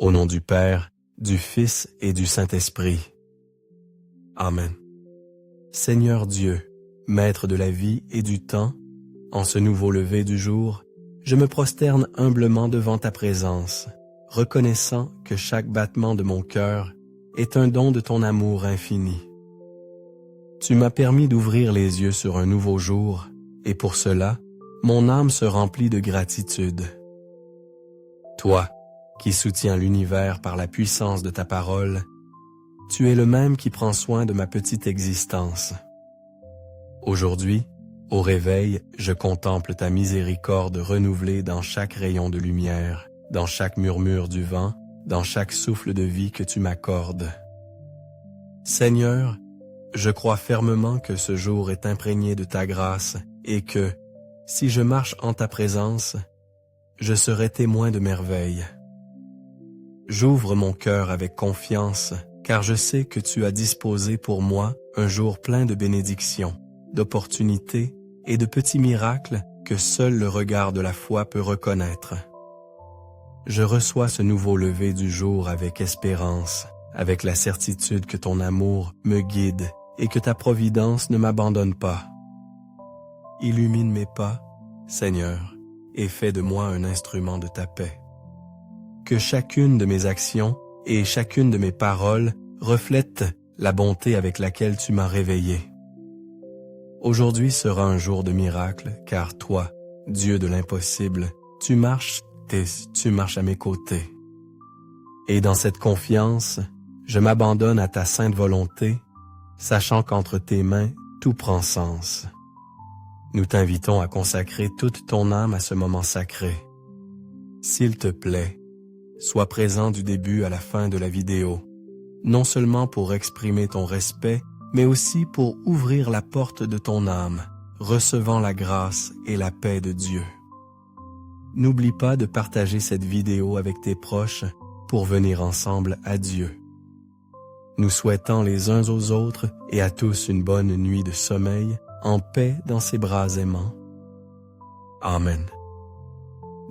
Au nom du Père, du Fils et du Saint-Esprit. Amen. Seigneur Dieu, Maître de la vie et du temps, en ce nouveau lever du jour, je me prosterne humblement devant ta présence, reconnaissant que chaque battement de mon cœur est un don de ton amour infini. Tu m'as permis d'ouvrir les yeux sur un nouveau jour, et pour cela, mon âme se remplit de gratitude. Toi, qui soutiens l'univers par la puissance de ta parole, tu es le même qui prend soin de ma petite existence. Aujourd'hui, au réveil, je contemple ta miséricorde renouvelée dans chaque rayon de lumière, dans chaque murmure du vent, dans chaque souffle de vie que tu m'accordes. Seigneur, je crois fermement que ce jour est imprégné de ta grâce et que, si je marche en ta présence, je serai témoin de merveilles. J'ouvre mon cœur avec confiance, car je sais que tu as disposé pour moi un jour plein de bénédictions, d'opportunités et de petits miracles que seul le regard de la foi peut reconnaître. Je reçois ce nouveau lever du jour avec espérance, avec la certitude que ton amour me guide et que ta providence ne m'abandonne pas. Illumine mes pas, Seigneur, et fais de moi un instrument de ta paix. Que chacune de mes actions et chacune de mes paroles reflète la bonté avec laquelle tu m'as réveillé. Aujourd'hui sera un jour de miracle, car toi, Dieu de l'impossible, tu marches à mes côtés. Et dans cette confiance, je m'abandonne à ta sainte volonté, sachant qu'entre tes mains, tout prend sens. Nous t'invitons à consacrer toute ton âme à ce moment sacré. S'il te plaît, sois présent du début à la fin de la vidéo, non seulement pour exprimer ton respect, mais aussi pour ouvrir la porte de ton âme, recevant la grâce et la paix de Dieu. N'oublie pas de partager cette vidéo avec tes proches pour venir ensemble à Dieu. Nous souhaitons les uns aux autres et à tous une bonne nuit de sommeil, en paix dans ses bras aimants. Amen.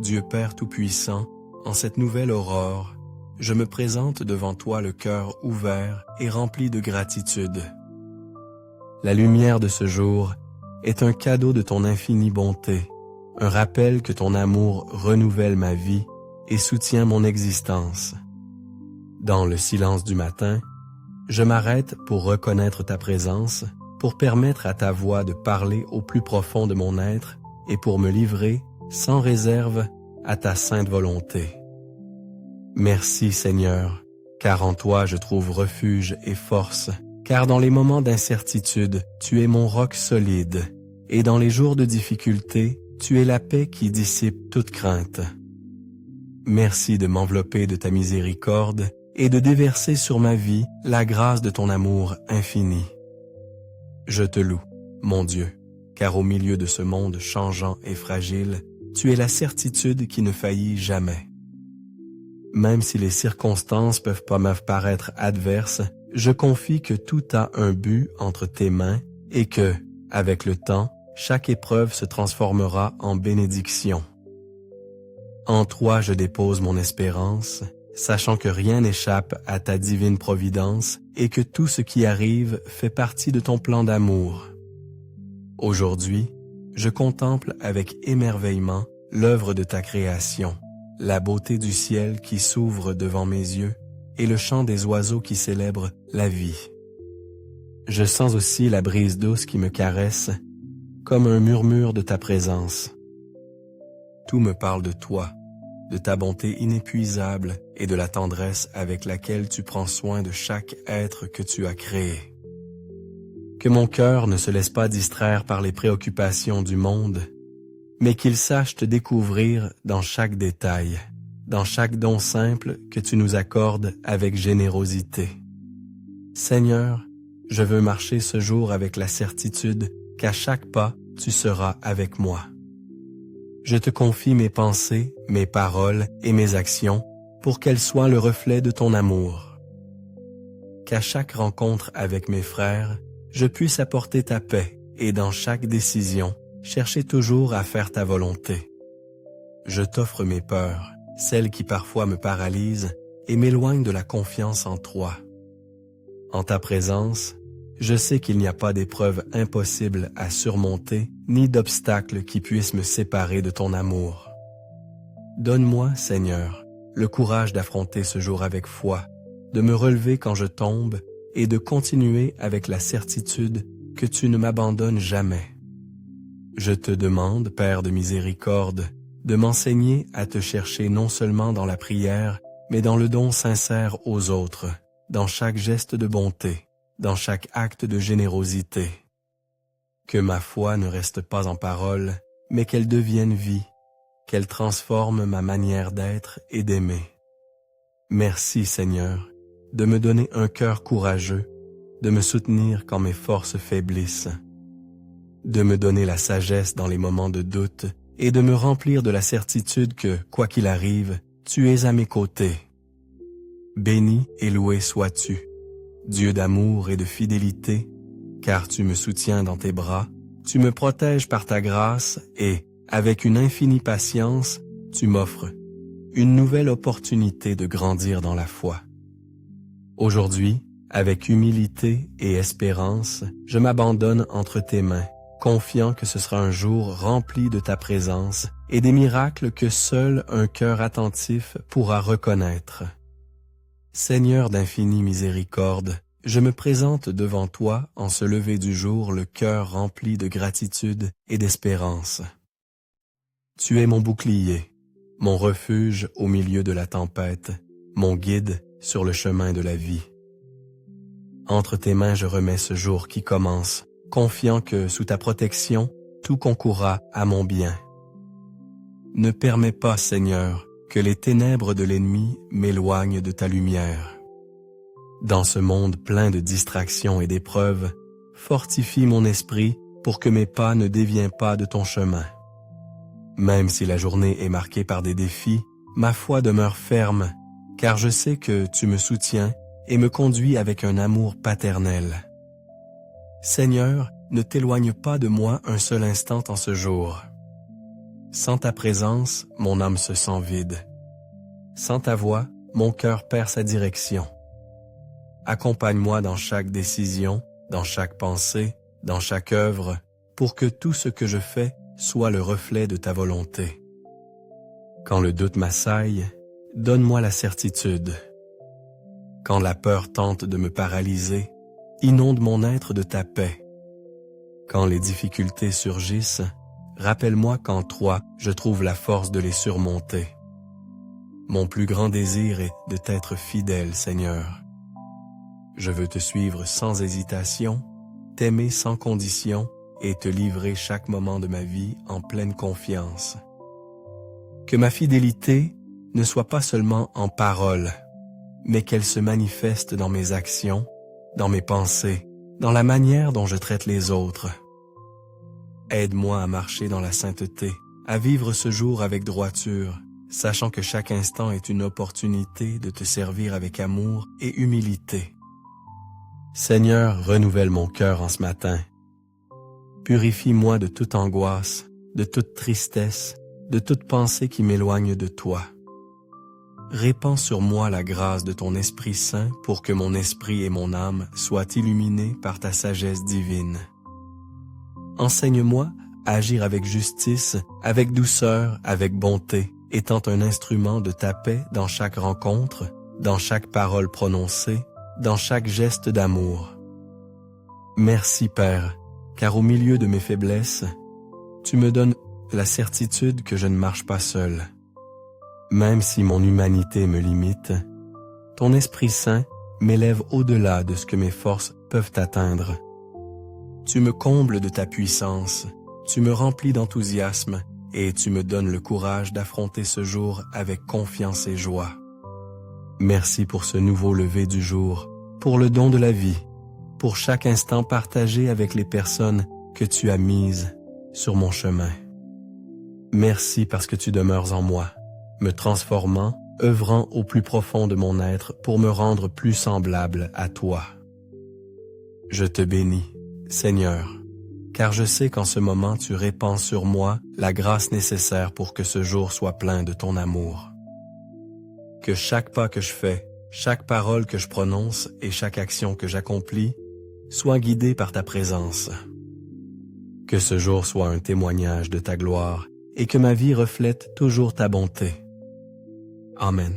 Dieu Père Tout-Puissant, en cette nouvelle aurore, je me présente devant toi le cœur ouvert et rempli de gratitude. La lumière de ce jour est un cadeau de ton infinie bonté, un rappel que ton amour renouvelle ma vie et soutient mon existence. Dans le silence du matin, je m'arrête pour reconnaître ta présence, pour permettre à ta voix de parler au plus profond de mon être et pour me livrer, sans réserve, à ta sainte volonté. Merci Seigneur, car en toi je trouve refuge et force, car dans les moments d'incertitude, tu es mon roc solide, et dans les jours de difficulté, tu es la paix qui dissipe toute crainte. Merci de m'envelopper de ta miséricorde et de déverser sur ma vie la grâce de ton amour infini. Je te loue, mon Dieu, car au milieu de ce monde changeant et fragile, tu es la certitude qui ne faillit jamais. Même si les circonstances peuvent pas me paraître adverses, je confie que tout a un but entre tes mains et que, avec le temps, chaque épreuve se transformera en bénédiction. En toi je dépose mon espérance, sachant que rien n'échappe à ta divine providence et que tout ce qui arrive fait partie de ton plan d'amour. Aujourd'hui, je contemple avec émerveillement l'œuvre de ta création, la beauté du ciel qui s'ouvre devant mes yeux et le chant des oiseaux qui célèbrent la vie. Je sens aussi la brise douce qui me caresse, comme un murmure de ta présence. Tout me parle de toi, de ta bonté inépuisable et de la tendresse avec laquelle tu prends soin de chaque être que tu as créé. Que mon cœur ne se laisse pas distraire par les préoccupations du monde, mais qu'il sache te découvrir dans chaque détail, dans chaque don simple que tu nous accordes avec générosité. Seigneur, je veux marcher ce jour avec la certitude qu'à chaque pas, tu seras avec moi. Je te confie mes pensées, mes paroles et mes actions pour qu'elles soient le reflet de ton amour. Qu'à chaque rencontre avec mes frères, je puisse apporter ta paix et dans chaque décision, chercher toujours à faire ta volonté. Je t'offre mes peurs, celles qui parfois me paralysent, et m'éloigne de la confiance en toi. En ta présence, je sais qu'il n'y a pas d'épreuve impossible à surmonter, ni d'obstacle qui puisse me séparer de ton amour. Donne-moi, Seigneur, le courage d'affronter ce jour avec foi, de me relever quand je tombe et de continuer avec la certitude que tu ne m'abandonnes jamais. Je te demande, Père de miséricorde, de m'enseigner à te chercher non seulement dans la prière, mais dans le don sincère aux autres, dans chaque geste de bonté, dans chaque acte de générosité. Que ma foi ne reste pas en parole, mais qu'elle devienne vie, qu'elle transforme ma manière d'être et d'aimer. Merci, Seigneur, de me donner un cœur courageux, de me soutenir quand mes forces faiblissent, de me donner la sagesse dans les moments de doute et de me remplir de la certitude que, quoi qu'il arrive, tu es à mes côtés. Béni et loué sois-tu, Dieu d'amour et de fidélité, car tu me soutiens dans tes bras, tu me protèges par ta grâce et, avec une infinie patience, tu m'offres une nouvelle opportunité de grandir dans la foi. Aujourd'hui, avec humilité et espérance, je m'abandonne entre tes mains, confiant que ce sera un jour rempli de ta présence et des miracles que seul un cœur attentif pourra reconnaître. Seigneur d'infinie miséricorde, je me présente devant toi en ce lever du jour le cœur rempli de gratitude et d'espérance. Tu es mon bouclier, mon refuge au milieu de la tempête, mon guide sur le chemin de la vie. Entre tes mains je remets ce jour qui commence, confiant que sous ta protection, tout concourra à mon bien. Ne permets pas, Seigneur, que les ténèbres de l'ennemi m'éloignent de ta lumière. Dans ce monde plein de distractions et d'épreuves, fortifie mon esprit pour que mes pas ne déviennent pas de ton chemin. Même si la journée est marquée par des défis, ma foi demeure ferme, car je sais que tu me soutiens et me conduis avec un amour paternel. Seigneur, ne t'éloigne pas de moi un seul instant en ce jour. Sans ta présence, mon âme se sent vide. Sans ta voix, mon cœur perd sa direction. Accompagne-moi dans chaque décision, dans chaque pensée, dans chaque œuvre, pour que tout ce que je fais soit le reflet de ta volonté. Quand le doute m'assaille, donne-moi la certitude. Quand la peur tente de me paralyser, inonde mon être de ta paix. Quand les difficultés surgissent, rappelle-moi qu'en toi, je trouve la force de les surmonter. Mon plus grand désir est de t'être fidèle, Seigneur. Je veux te suivre sans hésitation, t'aimer sans condition et te livrer chaque moment de ma vie en pleine confiance. Que ma fidélité ne soit pas seulement en parole, mais qu'elle se manifeste dans mes actions, dans mes pensées, dans la manière dont je traite les autres. Aide-moi à marcher dans la sainteté, à vivre ce jour avec droiture, sachant que chaque instant est une opportunité de te servir avec amour et humilité. Seigneur, renouvelle mon cœur en ce matin. Purifie-moi de toute angoisse, de toute tristesse, de toute pensée qui m'éloigne de toi. Répands sur moi la grâce de ton Esprit Saint pour que mon esprit et mon âme soient illuminés par ta sagesse divine. Enseigne-moi à agir avec justice, avec douceur, avec bonté, étant un instrument de ta paix dans chaque rencontre, dans chaque parole prononcée, dans chaque geste d'amour. Merci, Père, car au milieu de mes faiblesses, tu me donnes la certitude que je ne marche pas seul. Même si mon humanité me limite, ton Esprit Saint m'élève au-delà de ce que mes forces peuvent atteindre. Tu me combles de ta puissance, tu me remplis d'enthousiasme et tu me donnes le courage d'affronter ce jour avec confiance et joie. Merci pour ce nouveau lever du jour, pour le don de la vie, pour chaque instant partagé avec les personnes que tu as mises sur mon chemin. Merci parce que tu demeures en moi, me transformant, œuvrant au plus profond de mon être pour me rendre plus semblable à toi. Je te bénis, Seigneur, car je sais qu'en ce moment tu répands sur moi la grâce nécessaire pour que ce jour soit plein de ton amour. Que chaque pas que je fais, chaque parole que je prononce et chaque action que j'accomplis soit guidée par ta présence. Que ce jour soit un témoignage de ta gloire et que ma vie reflète toujours ta bonté. Amen.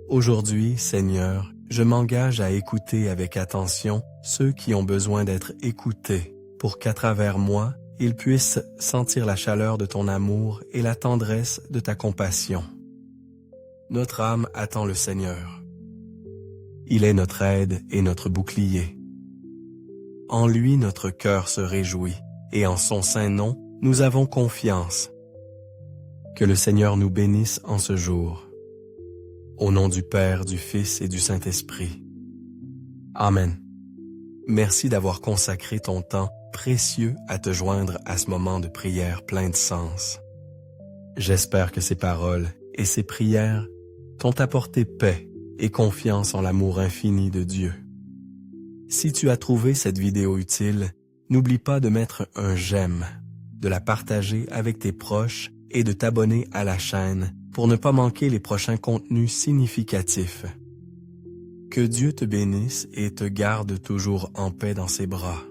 Aujourd'hui, Seigneur, je m'engage à écouter avec attention ceux qui ont besoin d'être écoutés, pour qu'à travers moi, ils puissent sentir la chaleur de ton amour et la tendresse de ta compassion. Notre âme attend le Seigneur. Il est notre aide et notre bouclier. En lui, notre cœur se réjouit, et en son saint nom, nous avons confiance. Que le Seigneur nous bénisse en ce jour. Au nom du Père, du Fils et du Saint-Esprit. Amen. Merci d'avoir consacré ton temps précieux à te joindre à ce moment de prière plein de sens. J'espère que ces paroles et ces prières t'ont apporté paix et confiance en l'amour infini de Dieu. Si tu as trouvé cette vidéo utile, n'oublie pas de mettre un j'aime, de la partager avec tes proches et de t'abonner à la chaîne pour ne pas manquer les prochains contenus significatifs. Que Dieu te bénisse et te garde toujours en paix dans ses bras.